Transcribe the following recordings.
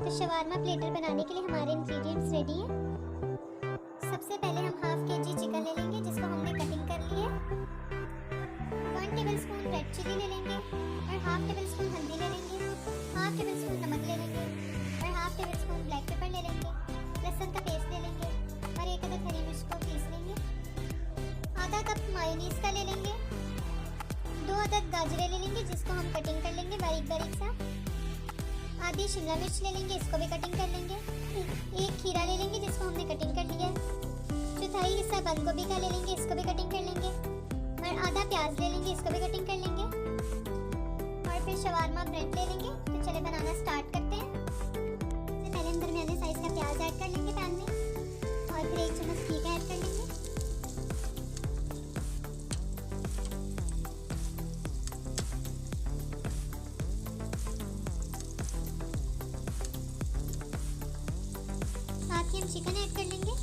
तो shawarma platter बनाने के लिए हमारे इंग्रेडिएंट्स रेडी हैं। सबसे पहले हम हाफ केजी चिकन ले लेंगे जिसको हमने कटिंग कर ली है। 1 टेबलस्पून रेड चिली ले लेंगे और हाफ टेबलस्पून हल्दी ले लेंगे, हाफ टेबलस्पून नमक ले लेंगे और हाफ टेबलस्पून ब्लैक पेपर ले लेंगे। लहसुन का पेस्ट ले लेंगे और 1 अदद हरी मिर्च को पीस लेंगे। आधा कप मायोनीज का ले लेंगे। 2 अदद गाजरें ले लेंगे जिसको हम कटिंग कर लेंगे बारीक बारीक सा। आधी शिमला मिर्च ले लेंगे, इसको भी कटिंग कर लेंगे। 1 खीरा ले लेंगे जिसको हमने कटिंग कर लिया है। चौथाई हिस्सा बंद गोभी का ले लेंगे, इसको भी कटिंग कर लेंगे और आधा प्याज ले लेंगे, इसको भी कटिंग कर लेंगे। और फिर शवारमा ब्रेड ले लेंगे। तो चले बनाना स्टार्ट करते हैं। सबसे पहले हम दरमियाने साइज का प्याज ऐड कर लेंगे पैन में और फिर 1 चम्मच घी का ऐड कर लेंगे। साथ ही हम चिकन ऐड कर लेंगे।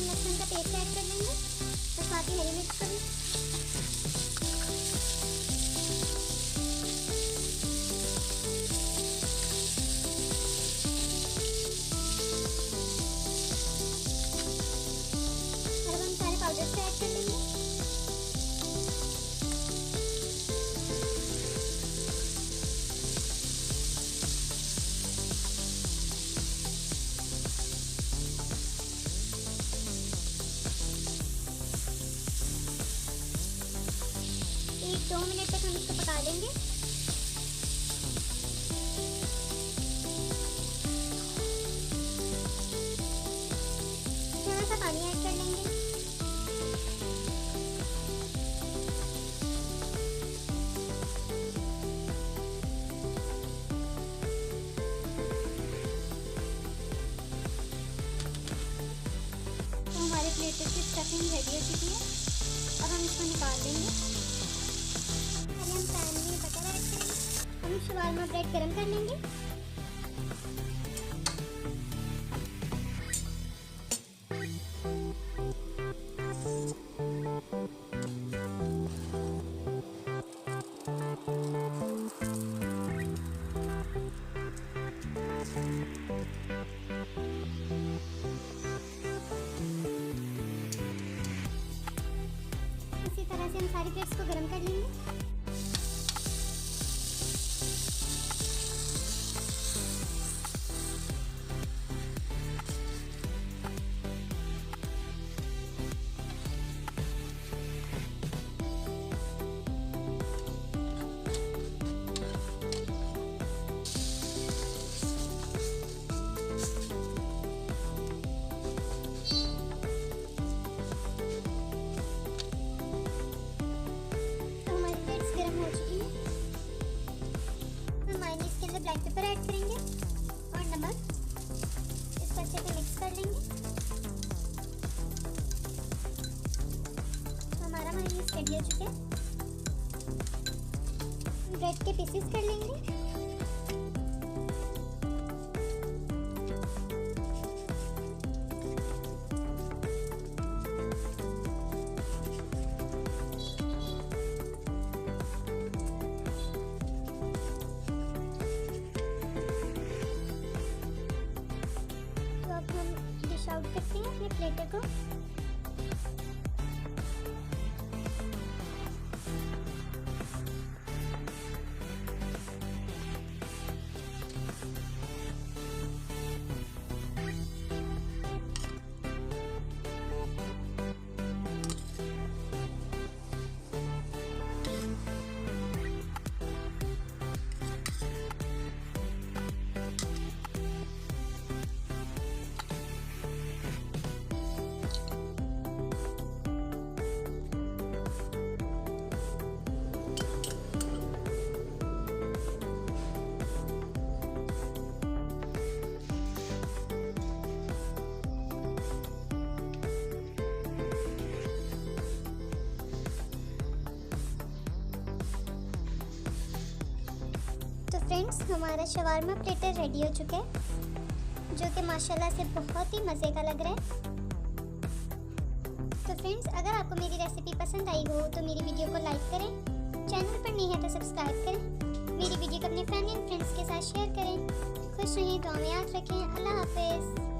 लहसुन का पेस्ट ऐड कर लेंगे और साथ ही हरी मिर्च को भी। और अब हम सारे पाउडर्स को ऐड कर लेंगे। एक 2 मिनट तक हम इसको पका लेंगे। थोड़ा सा पानी ऐड कर लेंगे। तो हमारे प्लेटर की स्टफिंग रेडी हो चुकी है। अब हम इसको निकाल लेंगे। हम पैन में बटर ऐड करेंगे। हम शवारमा ब्रेड गरम कर लेंगे। इसी तरह से हम सारी ब्रेड्स को गरम कर लेंगे। ब्लैक पेपर ऐड करेंगे और नमक। इसको अच्छे से मिक्स कर लेंगे। हमारा मायोनीज रेडी हो चुका है। ब्रेड के पीसेस कर लेंगे। आउट करते हैं अपने प्लेटर को। फ्रेंड्स, हमारा शवारमा प्लेटर रेडी हो चुका है, जो कि माशाल्लाह से बहुत ही मज़े का लग रहा है। तो फ्रेंड्स, अगर आपको मेरी रेसिपी पसंद आई हो तो मेरी वीडियो को लाइक करें, चैनल पर नहीं है तो सब्सक्राइब करें, मेरी वीडियो को अपने फैमिली एंड फ्रेंड्स के साथ शेयर करें। खुश रहें, दुआ में याद रखें। अल्लाह हाफिज़।